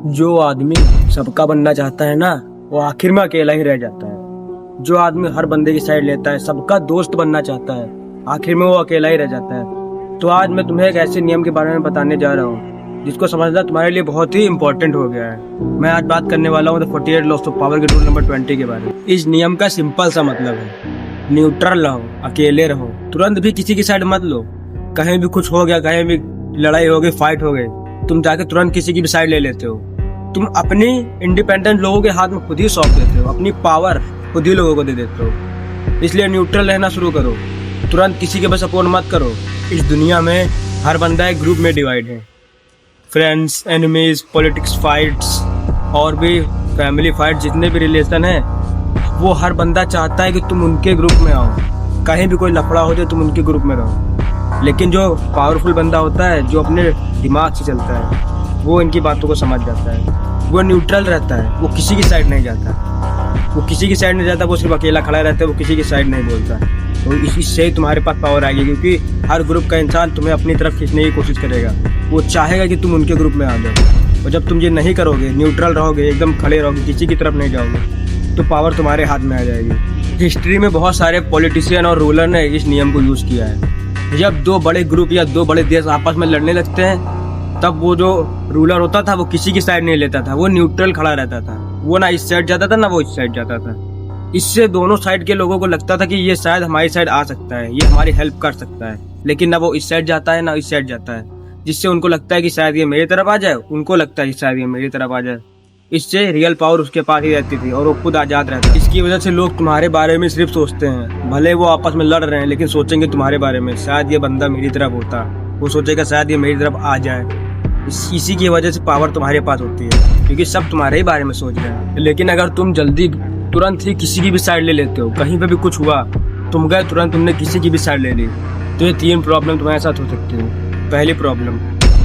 जो आदमी सबका बनना चाहता है ना, वो आखिर में अकेला ही रह जाता है। जो आदमी हर बंदे की साइड लेता है, सबका दोस्त बनना चाहता है, आखिर में वो अकेला ही रह जाता है। तो आज मैं तुम्हें एक ऐसे नियम के बारे में बताने जा रहा हूँ जिसको समझना तुम्हारे लिए बहुत ही इम्पोर्टेंट हो गया है। मैं आज बात करने वाला हूँ 48 लॉस ऑफ पावर के रूल नंबर 20 के बारे में। इस नियम का सिंपल सा मतलब है, न्यूट्रल रहो, अकेले रहो, तुरंत भी किसी की साइड मत लो। कहीं भी कुछ हो गया, कहीं भी लड़ाई हो गई, फाइट हो गई, तुम जाके तुरंत किसी की भी साइड ले लेते हो। तुम अपनी इंडिपेंडेंट लोगों के हाथ में खुद ही सौंप देते हो, अपनी पावर खुद ही लोगों को दे देते हो। इसलिए न्यूट्रल रहना शुरू करो, तुरंत किसी के बस सपोर्ट मत करो। इस दुनिया में हर बंदा एक ग्रुप में डिवाइड है, फ्रेंड्स, एनिमीज, पॉलिटिक्स फाइट्स और भी फैमिली फाइट, जितने भी रिलेशन है, वो हर बंदा चाहता है कि तुम उनके ग्रुप में आओ। कहीं भी कोई लफड़ा हो जाए तुम उनके ग्रुप में रहो। लेकिन जो पावरफुल बंदा होता है, जो अपने दिमाग से चलता है, वो इनकी बातों को समझ जाता है, वो न्यूट्रल रहता है, वो किसी की साइड नहीं जाता। वो किसी की साइड नहीं जाता, वो सिर्फ अकेला खड़ा रहता है, वो किसी की साइड नहीं बोलता। तो इससे तुम्हारे पास पावर आएगी, क्योंकि हर ग्रुप का इंसान तुम्हें अपनी तरफ खींचने की कोशिश करेगा। वो चाहेगा कि तुम उनके ग्रुप में आ जाओ। और जब तुम ये नहीं करोगे, न्यूट्रल रहोगे, एकदम खड़े रहोगे, किसी की तरफ नहीं जाओगे, तो पावर तुम्हारे हाथ में आ जाएगी। हिस्ट्री में बहुत सारे पॉलिटिशियन और रूलर ने इस नियम को यूज़ किया है। जब दो बड़े ग्रुप या दो बड़े देश आपस में लड़ने लगते हैं, तब वो जो रूलर होता था वो किसी की साइड नहीं लेता था, वो न्यूट्रल खड़ा रहता था। वो ना इस साइड जाता था, ना वो इस साइड जाता था। इससे दोनों साइड के लोगों को लगता था कि ये शायद हमारी साइड आ सकता है, ये हमारी हेल्प कर सकता है। लेकिन ना वो इस साइड जाता है, ना इस साइड जाता है, जिससे उनको लगता है कि शायद ये मेरी तरफ आ जाए, उनको लगता है कि शायद ये मेरी तरफ आ जाए। इससे रियल पावर उसके पास ही रहती थी और वो खुद आजाद रहता। इसकी वजह से लोग तुम्हारे बारे में सिर्फ सोचते हैं, भले वो आपस में लड़ रहे हैं, लेकिन सोचेंगे तुम्हारे बारे में, शायद ये बंदा मेरी तरफ होता, वो सोचेगा शायद ये मेरी तरफ आ जाए। इसी की वजह से पावर तुम्हारे पास होती है, क्योंकि सब तुम्हारे ही बारे में सोच रहे हैं। लेकिन अगर तुम जल्दी तुरंत ही किसी की भी साइड ले लेते हो, कहीं पे भी कुछ हुआ, तुम गए तुरंत तुमने किसी की भी साइड ले ली, तो ये 3 प्रॉब्लम तुम्हारे साथ हो सकती है। पहली प्रॉब्लम,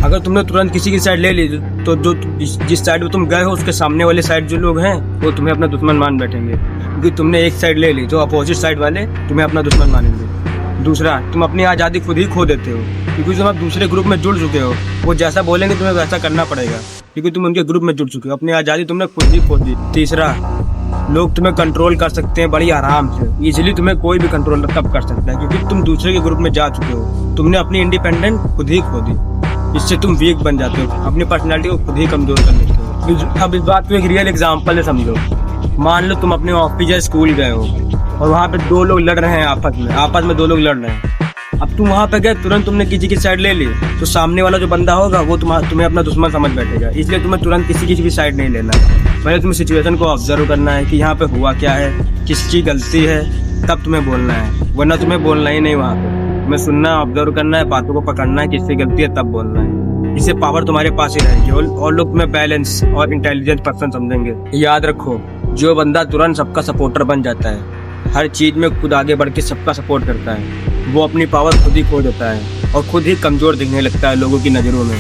अगर तुमने तुरंत किसी की साइड ले ली, तो जो जिस साइड में तुम गए हो उसके सामने वाले साइड जो लोग हैं, वो तुम्हें अपना दुश्मन मान बैठेंगे, क्योंकि तुमने एक साइड ले ली, तो अपोजिट साइड वाले तुम्हें अपना दुश्मन मानेंगे। दूसरा, तुम अपनी आज़ादी खुद ही खो देते हो, क्योंकि तुम अब दूसरे ग्रुप में जुड़ चुके हो। वो जैसा बोलेंगे तुम्हें वैसा करना पड़ेगा, क्योंकि तुम उनके ग्रुप में जुड़ चुके हो। अपनी आज़ादी तुमने खुद ही खो दी। तीसरा, लोग तुम्हें कंट्रोल कर सकते हैं बड़ी आराम से, इजीली तुम्हें कोई भी कंट्रोल तब कर सकता है, क्योंकि तुम दूसरे के ग्रुप में जा चुके हो। तुमने अपनी इंडिपेंडेंट खुद ही खो दी। इससे तुम वीक बन जाते हो, अपनी पर्सनैलिटी को खुद ही कमजोर कर लेते हो। अब इस बात को एक रियल एग्जाम्पल है, समझो। मान लो तुम अपने ऑफिस या स्कूल गए हो और वहाँ पे 2 लोग लड़ रहे हैं आपस में 2 लोग लड़ रहे हैं। अब तुम वहाँ पे गए, तुरंत तुमने किसी की साइड ले ली, तो सामने वाला जो बंदा होगा वो तुम्हें अपना दुश्मन समझ बैठेगा। इसलिए तुम्हें तुरंत किसी की भी साइड नहीं लेना है। पहले तुम्हें सिचुएशन को ऑब्जर्व करना है कि यहाँ पे हुआ क्या है, किसकी गलती है, तब तुम्हें बोलना है, वरना तुम्हें बोलना ही नहीं। वहाँ पे तुम्हें सुनना, ऑब्जर्व करना है, बातों को पकड़ना है, किसकी गलती है, तब बोलना है। इससे पावर तुम्हारे पास ही रहेगी और लोग तुम्हें बैलेंस और इंटेलिजेंट पर्सन समझेंगे। याद रखो, जो बंदा तुरंत सबका सपोर्टर बन जाता है, हर चीज में खुद आगे बढ़ के सबका सपोर्ट करता है, वो अपनी पावर खुद ही खो देता है और खुद ही कमजोर दिखने लगता है लोगों की नज़रों में।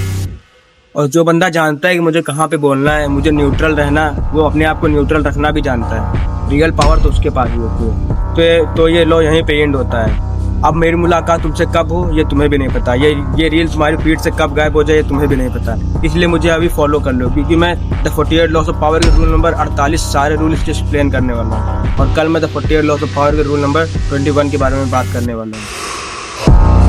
और जो बंदा जानता है कि मुझे कहाँ पे बोलना है, मुझे न्यूट्रल रहना, वो अपने आप को न्यूट्रल रखना भी जानता है। रियल पावर तो उसके पास ही होती है। तो ये लो यहीं पे एंड होता है। अब मेरी मुलाकात तुमसे कब हो ये तुम्हें भी नहीं पता, ये रील तुम्हारी फीड से कब गायब हो जाए ये तुम्हें भी नहीं पता। इसलिए मुझे अभी फॉलो कर लो, क्योंकि मैं द 48 लॉस ऑफ पावर के रूल नंबर 48 सारे रूल इसके एक्सप्लेन करने वाला हूँ, और कल मैं द 48 लॉस ऑफ पावर के रूल नंबर 21 के बारे में बात करने वाला हूँ।